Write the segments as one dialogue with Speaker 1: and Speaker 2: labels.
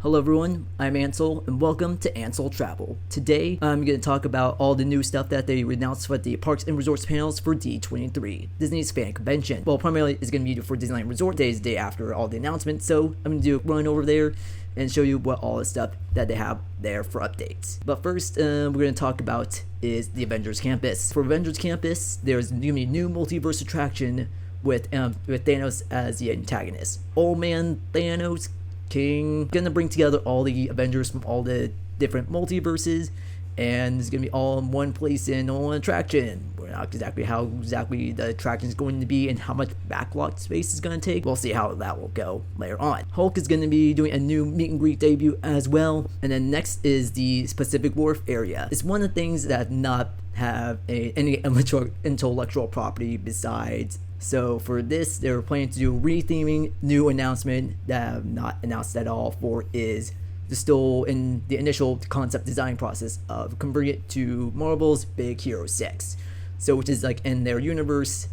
Speaker 1: Hello everyone, I'm Ansel, and welcome to Ansel Travel. Today, I'm going to talk about all the new stuff that they announced at the Parks and Resorts panels for D23, Disney's fan convention. Well, primarily it's going to be for Disneyland Resort Days, the day after all the announcements, so I'm going to do a run over there and show you what all the stuff that they have there for updates. But first, we're going to talk about is the Avengers Campus. For Avengers Campus, there's going to be a new multiverse attraction with Thanos as the antagonist. Old man Thanos King gonna bring together all the Avengers from all the different multiverses, and it's gonna be all in one place in one attraction. We're not exactly how the attraction is going to be and how much backlot space it's gonna take. We'll see how that will go later on. Hulk is gonna be doing a new meet and greet debut as well, and then next is the Pacific Wharf area. It's one of the things that not have any intellectual property besides. So for this, they're planning to do retheming. New announcement that I have not announced at all for is still in the initial concept design process of converting it to Marvel's Big Hero 6. So which is like in their universe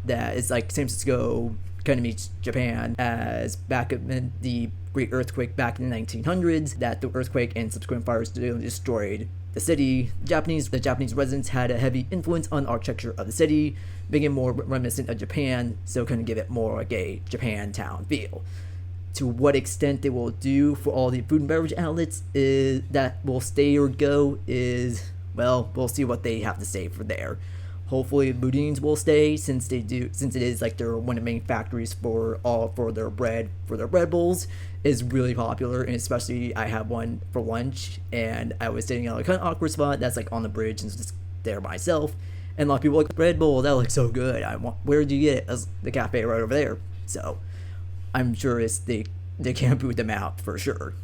Speaker 1: that is like San Fransokyo kind of meets Japan, as back in the Great Earthquake back in the 1900s, that the earthquake and subsequent fires destroyed the city. The Japanese residents had a heavy influence on architecture of the city, making it more reminiscent of Japan, so kind of give it more like a Japantown feel. To what extent they will do for all the food and beverage outlets is that will stay or go is, well, we'll see what they have to say for there. Hopefully Boudin's will stay since it is like they're one of the main factories for their bread bowls is really popular, and especially I have one for lunch and I was sitting on a kind of awkward spot that's like on the bridge and just there myself, and a lot of people like bread bowl, that looks so good. Where did you get it? As the cafe right over there. So I'm sure they can't boot them out for sure.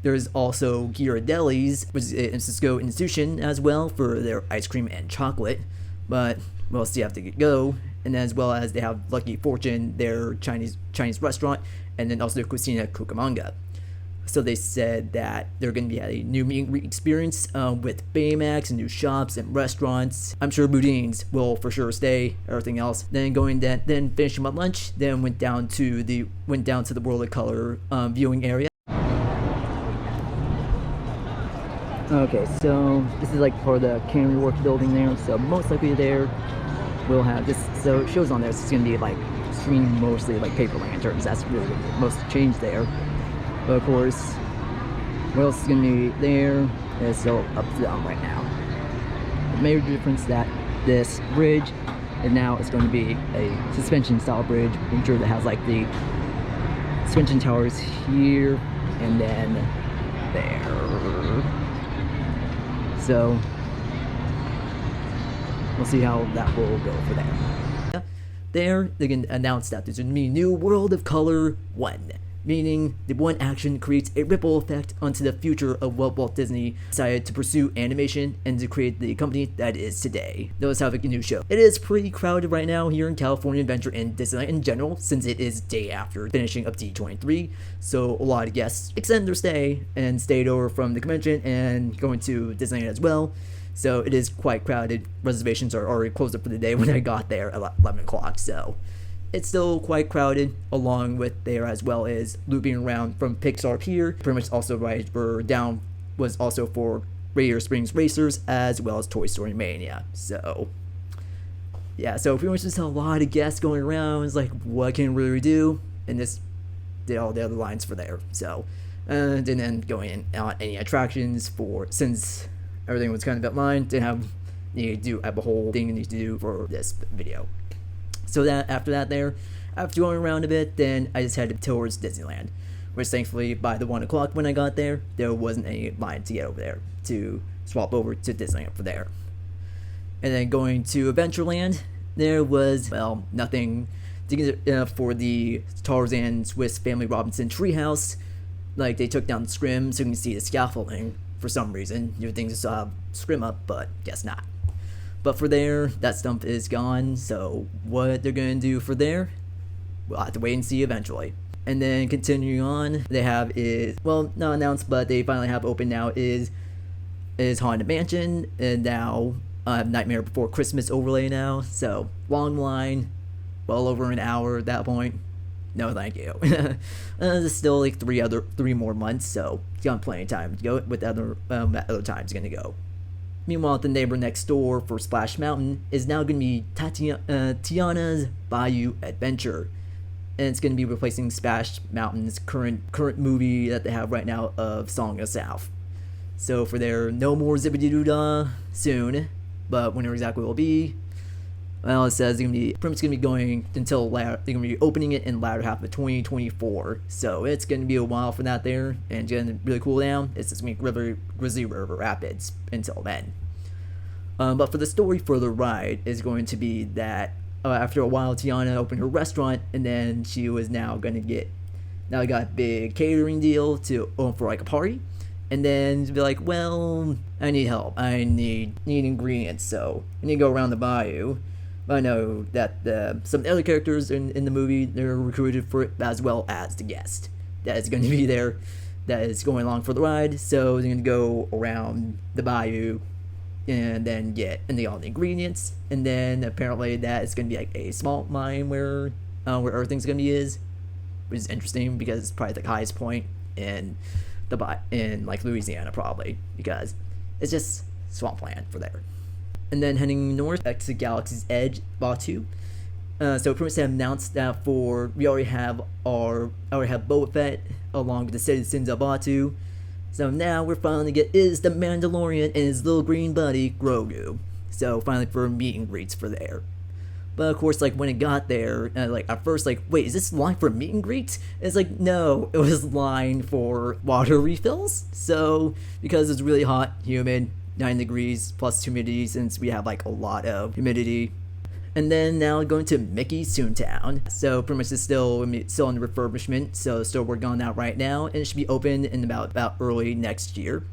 Speaker 1: There's also Ghirardelli's, which is a Cisco institution as well for their ice cream and chocolate, but we'll see how they go. And as well as they have Lucky Fortune, their Chinese restaurant, and then also Cucina Cucamonga. So they said that they're going to be a new meet and greet experience with Baymax and new shops and restaurants. I'm sure Boudin's will for sure stay. Everything else. Then finishing my lunch. Then went down to the World of Color viewing area. Okay, so this is like for the Cannery Works building there. So most likely there we'll have this. So it shows on there. So it's going to be like streaming mostly like paper lanterns. That's really the most change there. But of course, what else is going to be there is still up to them right now. The major difference that this bridge, and now it's going to be a suspension style bridge, I'm sure that has like the suspension towers here and then there. So we'll see how that will go for there. There, they can announce that there's going to be New World of Color 1. Meaning the one action creates a ripple effect onto the future of what Walt Disney decided to pursue animation and to create the company that is today. Those have a new show. It is pretty crowded right now here in California Adventure and Disneyland in general, since it is day after finishing up D23. So a lot of guests extended their stay and stayed over from the convention and going to Disneyland as well. So it is quite crowded. Reservations are already closed up for the day when I got there at 11 o'clock. So it's still quite crowded, along with there as well as looping around from Pixar Pier. Pretty much also right for down was also for Radiator Springs Racers as well as Toy Story Mania. So yeah, so pretty much just a lot of guests going around. It's like, what can we really do? And this did all the other lines for there. So and then going on any attractions since everything was kind of outlined, didn't have need to do a whole thing you need to do for this video. So that after going around a bit, then I just headed towards Disneyland, which thankfully by the 1 o'clock when I got there wasn't any line to get over there to swap over to Disneyland for there. And then going to Adventureland, there was, well, nothing for the Tarzan Swiss Family Robinson treehouse. Like they took down the scrim so you can see the scaffolding for some reason. You would think they have scrim up, but guess not. But for there, that stump is gone, so what they're going to do for there, we'll have to wait and see eventually. And then continuing on, they have well, not announced, but they finally have open now is Haunted Mansion, and now Nightmare Before Christmas overlay now, so long line, well over an hour at that point. no thank you. There's still like 3 more months, so you got plenty of time to go with other times gonna go. Meanwhile, the neighbor next door for Splash Mountain is now going to be Tiana's Bayou Adventure, and it's going to be replacing Splash Mountain's current movie that they have right now of Song of the South. So for their no more Zippity Doo Dah soon, but whenever exactly it will be, well, it says it's pretty much going to be going until they're going to be opening it in the latter half of 2024. So it's going to be a while for that there, and it's going to really cool down. It's just going to be Grizzly River Rapids until then. But for the story for the ride is going to be that after a while, Tiana opened her restaurant, and then she was now got a big catering deal for like a party, and then be like, well, I need help. I need ingredients, so I need to go around the bayou. But I know that some of the other characters in the movie, they're recruited for it, as well as the guest that is going to be there, that is going along for the ride. So they're going to go around the bayou and then get all the ingredients, and then apparently that is going to be like a small mine where everything's going to be which is interesting because it's probably the highest point in like Louisiana, probably because it's just swampland for there. And then heading north back to Galaxy's Edge, Batu. So pretty much they have announced that we already have Boba Fett along with the citizens of Batu. So now we're finally is the Mandalorian and his little green buddy Grogu. So finally for meet and greets for there. But of course, like when it got there, like at first, like, wait, is this line for meet and greets? It's like, no, it was line for water refills. So because it's really hot, humid, 9 degrees plus humidity, since we have like a lot of humidity. And then now going to Mickey's Toontown. So pretty much it's still in refurbishment, so still working on that right now, and it should be open in about early next year.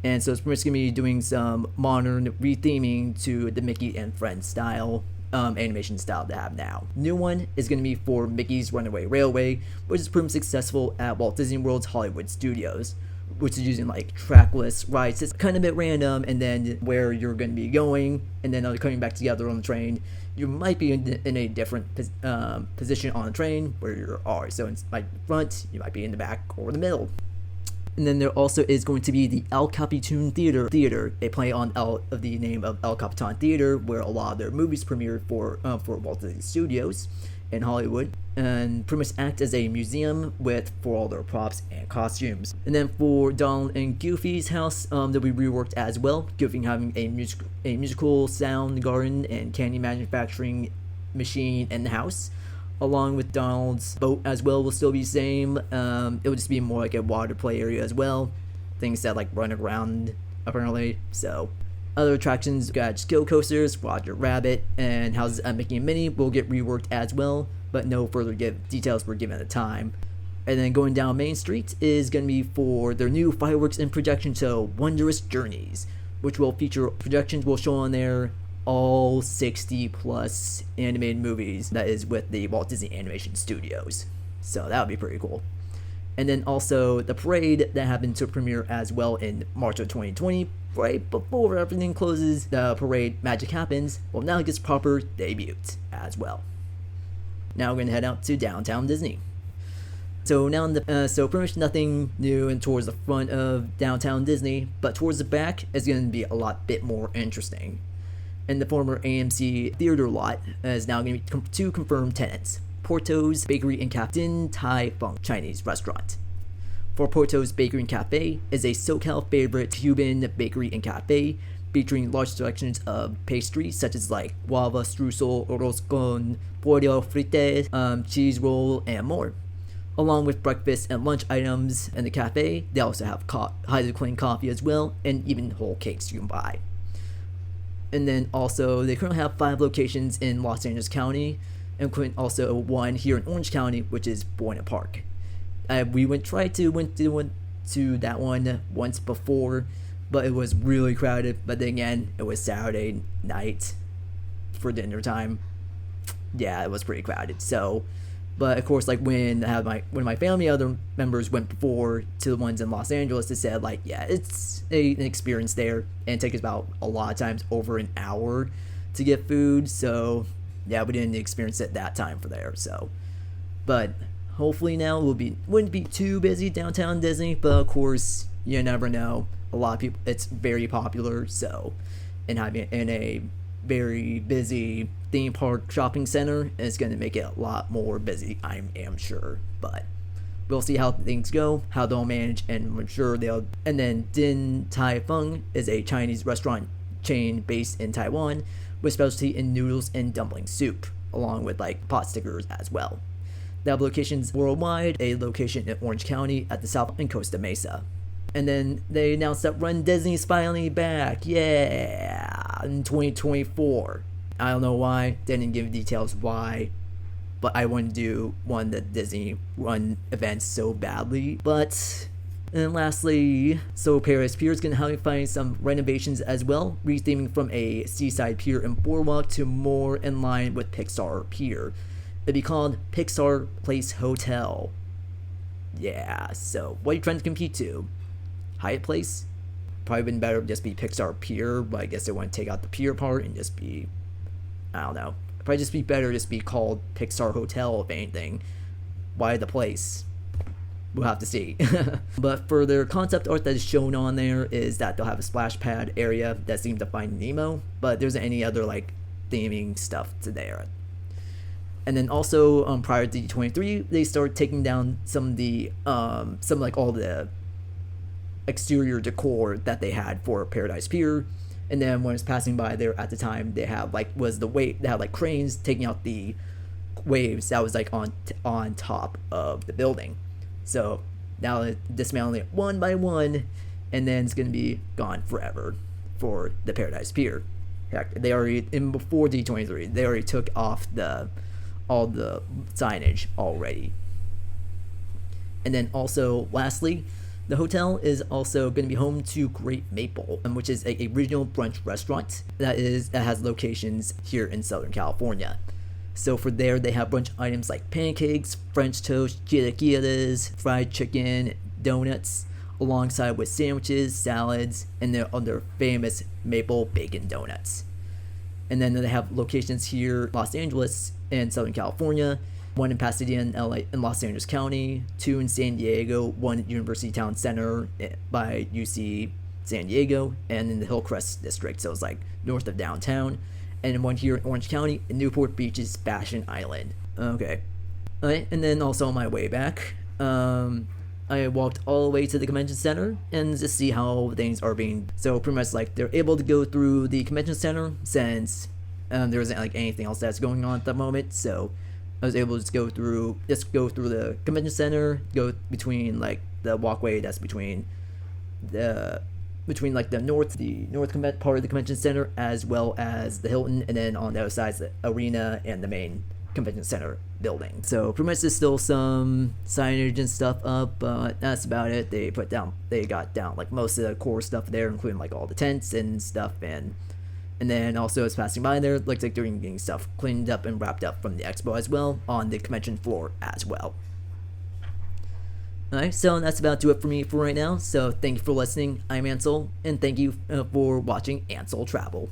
Speaker 1: And so it's pretty much going to be doing some modern retheming to the Mickey and Friends style, animation style they have now. New one is going to be for Mickey's Runaway Railway, which is pretty much successful at Walt Disney World's Hollywood Studios, which is using like trackless rides. It's kind of a bit random, and then where you're going to be going, and then coming back together on the train. You might be in a different position on the train where you are. So in my front, you might be in the back or the middle. And then there also is going to be the El Capitan Theater. They play on the name of El Capitan Theater, where a lot of their movies premiered for Walt Disney Studios in Hollywood, and pretty much act as a museum for all their props and costumes. And then for Donald and Goofy's house, they'll be reworked as well. Goofy having a musical sound garden and candy manufacturing machine in the house, along with Donald's boat as well will still be the same. It will just be more like a water play area as well. Things that like run around apparently. So other attractions, got skill coasters, Roger Rabbit, and houses at Mickey and Minnie will get reworked as well, but no further details were given at the time. And then going down Main Street is going to be for their new fireworks and projection show, Wondrous Journeys, which will feature projections will show on there all 60 plus animated movies that is with the Walt Disney Animation Studios. So that would be pretty cool. And then also the parade that happened to premiere as well in March of 2020, right before everything closes, the parade Magic Happens, well, now it gets proper debut as well. Now we're going to head out to downtown Disney. So now so pretty much nothing new and towards the front of downtown Disney, but towards the back is going to be a bit more interesting. And the former AMC theater lot is now going to be two confirmed tenants. Porto's Bakery and Cafe, Tai Fung Chinese restaurant. For Porto's Bakery and Cafe is a SoCal favorite Cuban bakery and cafe featuring large selections of pastries such as like guava streusel, arroz con pollo frite, cheese roll, and more. Along with breakfast and lunch items in the cafe, they also have highly clean coffee as well, and even whole cakes you can buy. And then also they currently have 5 locations in Los Angeles County, including also one here in Orange County, which is Buena Park. We went to that one once before, but it was really crowded. But then again, it was Saturday night for dinner time. Yeah, it was pretty crowded. So, but of course, like when my family other members went before to the ones in Los Angeles, they said like, yeah, it's an experience there, and it takes about a lot of times over an hour to get food. So yeah, we didn't experience it that time for there. So, but hopefully now wouldn't be too busy downtown Disney, but of course you never know. A lot of people, it's very popular, so and having in a very busy theme park shopping center is going to make it a lot more busy, I am sure. But we'll see how things go, how they'll manage, and I'm sure they'll. And then Din Tai Fung is a Chinese restaurant chain based in Taiwan with specialty in noodles and dumpling soup, along with like pot stickers as well. They have locations worldwide, a location in Orange County at the South and Costa Mesa. And then they announced that Run Disney's finally back, yeah, in 2024. I don't know why, didn't give details why, but I want to do one of the Disney Run events so badly. But, and lastly, so Paradise Pier is going to have find some renovations as well, retheming from a seaside pier and boardwalk to more in line with Pixar Pier. It'd be called Pixar Place Hotel. Yeah, so what are you trying to compete to? Hyatt Place? Probably been better to just be Pixar Pier, but I guess they want to take out the pier part and just be, I don't know. Probably just be better just be called Pixar Hotel if anything. Why the place? We'll have to see. But for their concept art that is shown on there is that they'll have a splash pad area that seems to find Nemo, but there's any other like theming stuff to there. And then also prior to D23, they started taking down some of the some like all the exterior decor that they had for Paradise Pier. And then when I was passing by there at the time, they have like they had like cranes taking out the waves that was like on top of the building. So now they're dismantling it one by one, and then it's gonna be gone forever for the Paradise Pier. Heck, they already before D23, they already took off all the signage already. And then also lastly, the hotel is also going to be home to Great Maple, which is a regional brunch restaurant that has locations here in Southern California. So for there, they have brunch items like pancakes, French toast, chilaquiles, fried chicken, donuts, alongside with sandwiches, salads, and their famous maple bacon donuts. And then they have locations here in Los Angeles and Southern California, one in Pasadena in LA in Los Angeles County, two in San Diego, one at University Town Center by UC San Diego, and in the Hillcrest district, so it's like north of downtown, and one here in Orange County in Newport Beach's Fashion Island. Okay. Alright, and then also on my way back, I walked all the way to the convention center and just see how things are being. So pretty much like they're able to go through the convention center since there isn't like anything else that's going on at the moment. So I was able to just go through the convention center, go between like the walkway that's between like the north part of the convention center as well as the Hilton, and then on the other side is the arena and the main convention center building. So pretty much there's still some signage and stuff up, but that's about it. They got down like most of the core stuff there, including like all the tents and stuff, and then also as passing by there, looks like they're getting stuff cleaned up and wrapped up from the expo as well on the convention floor as well. Alright, so that's about to do it for me for right now. So thank you for listening. I'm Ansel, and thank you for watching Ansel Travel.